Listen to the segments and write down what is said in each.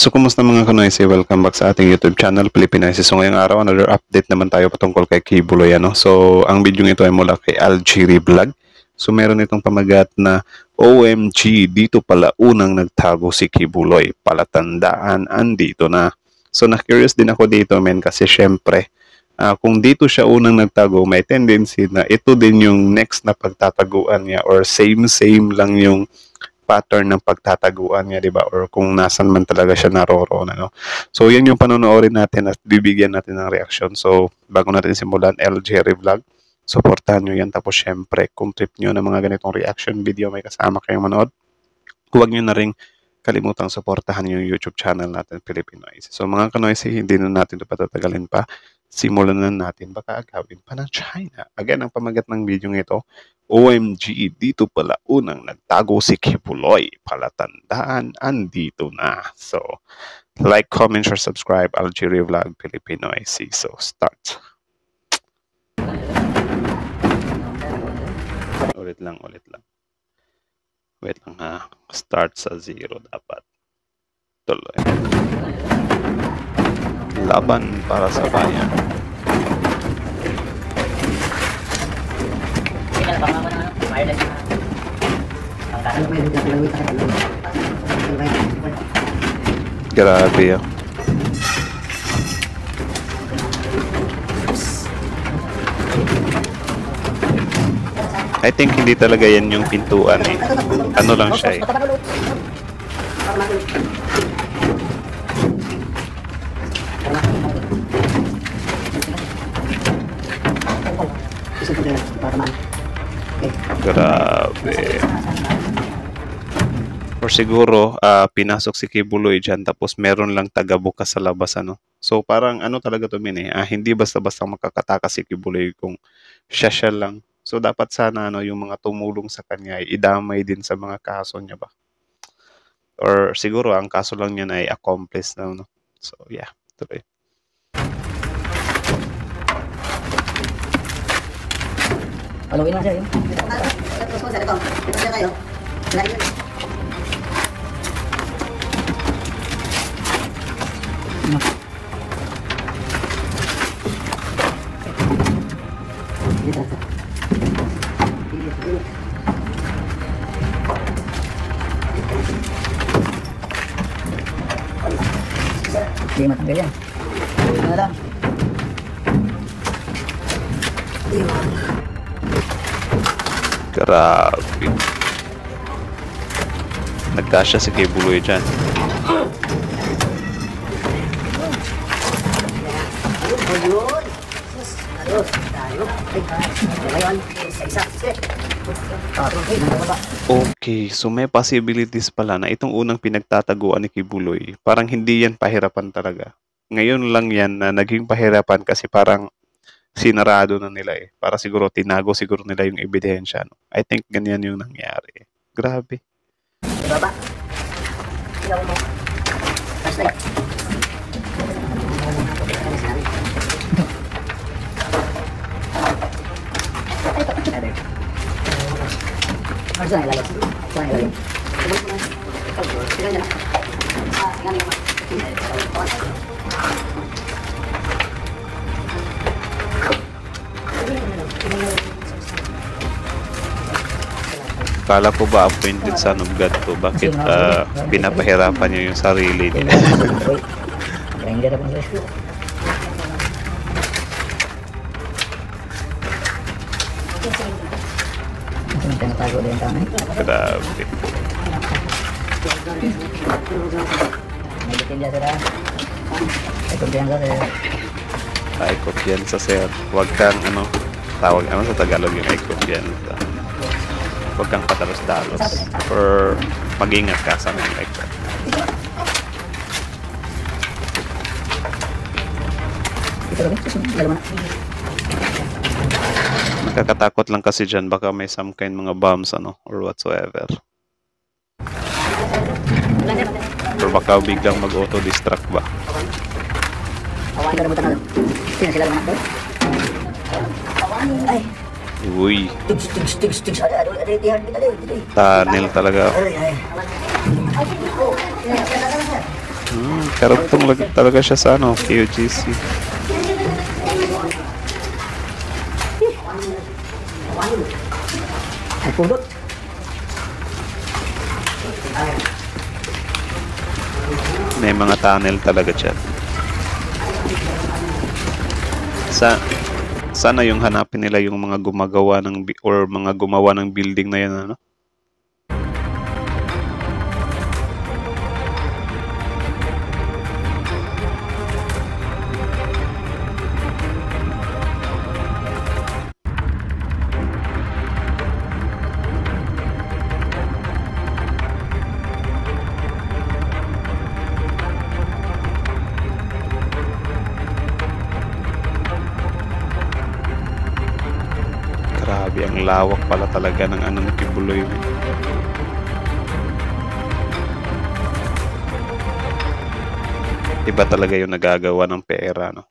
So, kumusta mga kanoysi? Welcome back sa ating YouTube channel, Pilipinoysi. So, ngayong araw, another update naman tayo patungkol kay Kibuloy. So, ang video ito ay mula kay Algiri Vlog. So, meron itong pamagat na OMG, dito pala unang nagtago si Kibuloy. Palatandaan, andito na. So, na-curious din ako dito, men, kasi syempre, kung dito siya unang nagtago, may tendency na ito din yung next na pagtataguan niya or same lang yung pattern ng pagtataguan niya, di ba? Or kung nasan man talaga siya naroroon, ano? So, yan yung panonoorin natin at bibigyan natin ng reaksyon. So, bago natin simulan, LJ Vlog, supportahan nyo yan. Tapos, syempre, kung trip nyo ng mga ganitong reaction video, may kasama kayong manood, huwag nyo na rin kalimutang supportahan yung YouTube channel natin, Pilipinoysi. So, mga kanoysi, hindi na natin ito patatagalin pa. Simulan na natin, baka agawin pa ng China. Again, ang pamagat ng video ito, OMG, dito pala unang nagtago si Kibuloy. Palatandaan, andito na. So, like, comment, share, subscribe, Algiri Vlog, Pilipinoysi. So, start. Ulit lang. Wait lang ha. Start sa 0 dapat. Tuloy. Laban para sa bayan. Grabe yan. I think hindi talaga yan yung pintuan eh. Ano lang siya eh. Grabe. Or siguro, pinasok si Kibuloy dyan tapos meron lang taga-bukas sa labas, ano. So, parang ano talaga to hindi basta-basta makakatakas si Kibuloy kung siya lang. So, dapat sana yung mga tumulong sa kanya ay idamay din sa mga kaso niya ba. Or siguro, ang kaso lang niya ay accomplice na, no. So, yeah. Tuloy. Haluin lang siya yun. Hindi matanggal yan. Ano lang? Grabe. Nagkasya si Kibuloy dyan. Okay, so may possibilities pala na itong unang pinagtataguan ni Kibuloy, parang hindi yan pahirapan talaga. Ngayon lang yan na naging pahirapan kasi parang sinarado na nila eh. Para siguro tinago siguro nila yung ebidensya. No? I think ganyan yung nangyari. Grabe. Baba. Ilaw mo. Flashlight. Saan ilalim? Saan ilalim? Kala ko ba appointed son of God to? Bakit pinapahirapan niya yung sarili niya? Grinder ako nila. Natago din yung tanay. Grabe. May bitin dyan sila. Ay kumpiyansa sir. Ay, kumpiyansa sir. Huwag kang tawag sa Tagalog yung ay kumpiyansa. Huwag kang patalos-talos. Or mag-ingat ka sa mga like that. Ito rin, lalo na. Nakakatakot lang kasi dyan. Baka may some kind mga bombs or whatsoever. Or baka biglang mag-auto-distract ba. Awan ka naman. Sino sila naman ito? Ay. Uy. Tigs. Tunnel talaga. Karugtong talaga siya sa ano, KOGC. Nagpundot. May mga tunnel talaga dyan. Sana yung hanapin nila yung mga gumagawa ng or mga gumawa ng building na yan, ano? Grabe, ang lawak pala talaga ng ano ni Kibuloy. Iba talaga yung nagagawa ng pera, no?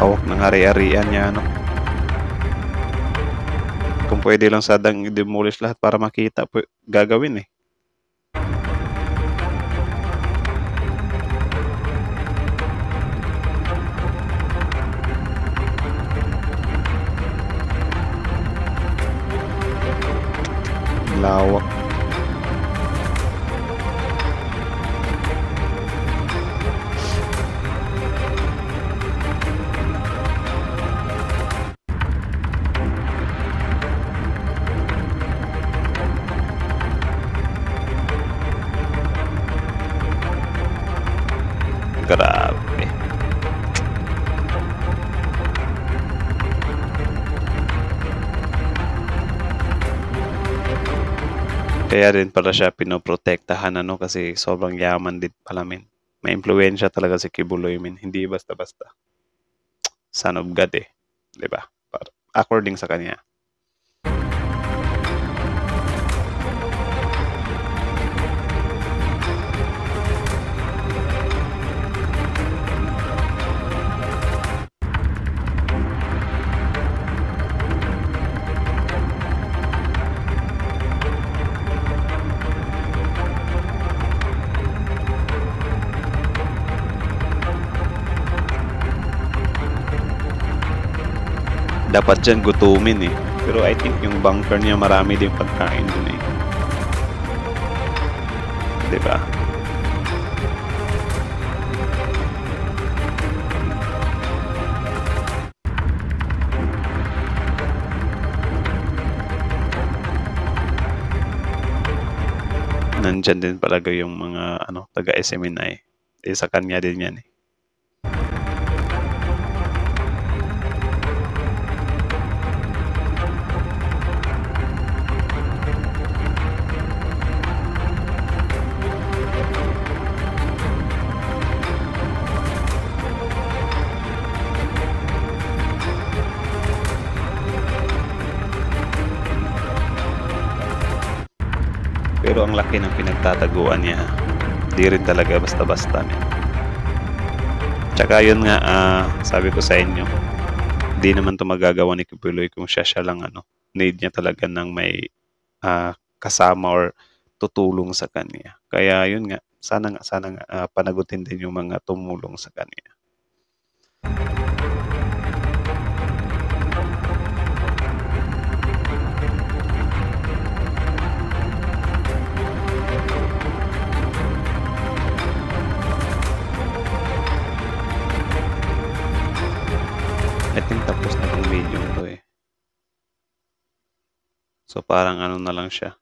Hawak ng ari-arian niya, no? Kung pwede lang sadang i-demolish lahat para makita, gagawin eh. Lawak. Grabe. Kaya din pala siya pinoprotektahan, ano, kasi sobrang yaman din pala, men. May impluwensya talaga si Kibuloy, men. Hindi basta-basta. Son of God eh. 'Di ba? According sa kanya. Dapat dyan gutumin eh. Pero I think yung bunker niya marami din pagkain dun eh. 'Di ba? Nandyan din talaga yung mga ano, taga SMNI. Eh, sa kanya din yan eh. Pero ang laki ng pinagtataguan niya. Di rin talaga basta-basta. Tsaka yun nga, sabi ko sa inyo, di naman to magagawa ni Kibuloy kung siya lang ano. Need niya talaga ng may kasama or tutulong sa kanya. Kaya yun nga, sana nga panagutin din yung mga tumulong sa kanya. I think tapos na tong video to eh. So parang ano na lang siya.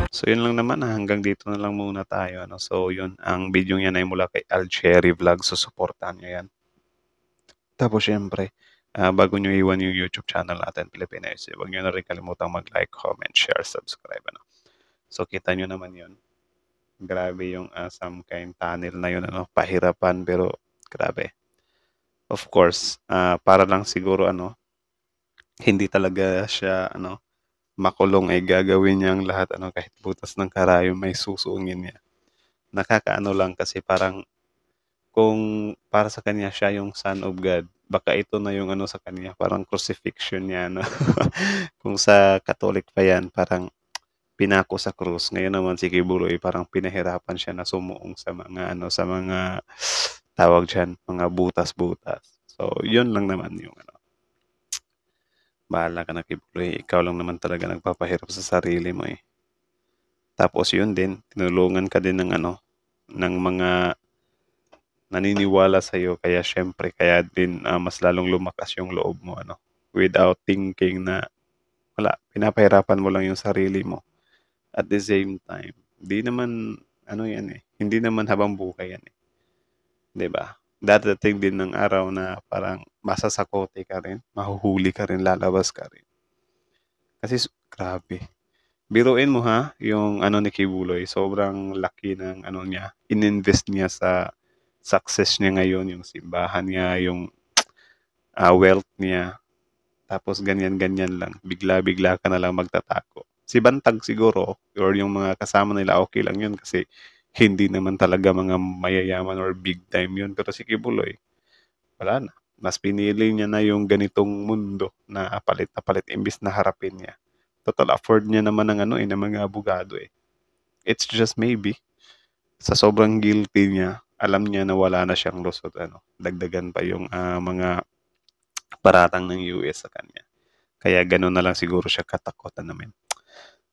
So yun lang naman, hanggang dito na lang muna tayo. Ano? So yun, ang video yan ay mula kay Alcherry Vlog. So supportahan nyo yan. Tapos siyempre, bago nyo iwan yung YouTube channel natin, Filipino IC, huwag nyo na rin kalimutang mag-like, comment, share, subscribe. Ano. So kita nyo naman yun. Grabe yung some kind tunnel na yun. Ano, pahirapan pero grabe. Of course, para lang siguro hindi talaga siya makulong ay gagawin niya ang lahat kahit butas ng karayom may susungin niya. Nakakaano lang kasi parang kung para sa kanya siya yung Son of God, baka ito na yung sa kanya, parang crucifixion niya, no? Kung sa Catholic pa yan, parang pinako sa krus. Ngayon naman si Kibuloy, parang pinahirapan siya na sumuong sa mga, sa mga tawag dyan, mga butas-butas. So, yun lang naman yung bahala ka na Kibuloy. Ikaw lang naman talaga nagpapahirap sa sarili mo eh. Tapos yun din, tinulungan ka din ng mga naniniwala sa iyo kaya syempre kaya din mas lalong lumakas yung loob mo without thinking na wala pinapahirapan mo lang yung sarili mo at the same time di naman yan hindi naman habang buhay yan 'di ba dadating din ng araw na parang masasakote ka rin mahuhuli ka rin lalabas ka rin kasi grabe biruin mo ha yung ni Kibuloy sobrang laki ng niya ininvest niya sa success niya ngayon, yung simbahan niya, yung wealth niya. Tapos ganyan-ganyan lang. Bigla-bigla ka na lang magtatago. Si Bantag siguro, or yung mga kasama nila, okay lang yun kasi hindi naman talaga mga mayayaman or big time yun. Pero si Kibuloy, wala na. Mas pinili niya na yung ganitong mundo na palit na palit imbis na harapin niya. Total afford niya naman ng ng mga abogado eh. It's just maybe sa sobrang guilty niya, alam niya na wala na siyang lusot dagdagan pa yung mga paratang ng US sa kanya. Kaya gano'n na lang siguro siya katakutan namin.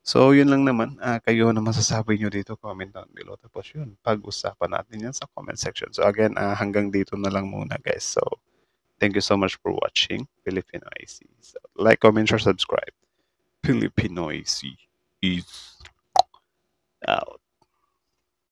So, yun lang naman. Kayo ano masasabi nyo dito? Comment down below. Tapos yun, pag-usapan natin yan sa comment section. So, again, hanggang dito na lang muna, guys. So, thank you so much for watching Filipino IC. So, like, comment, share, subscribe. Filipino IC is out.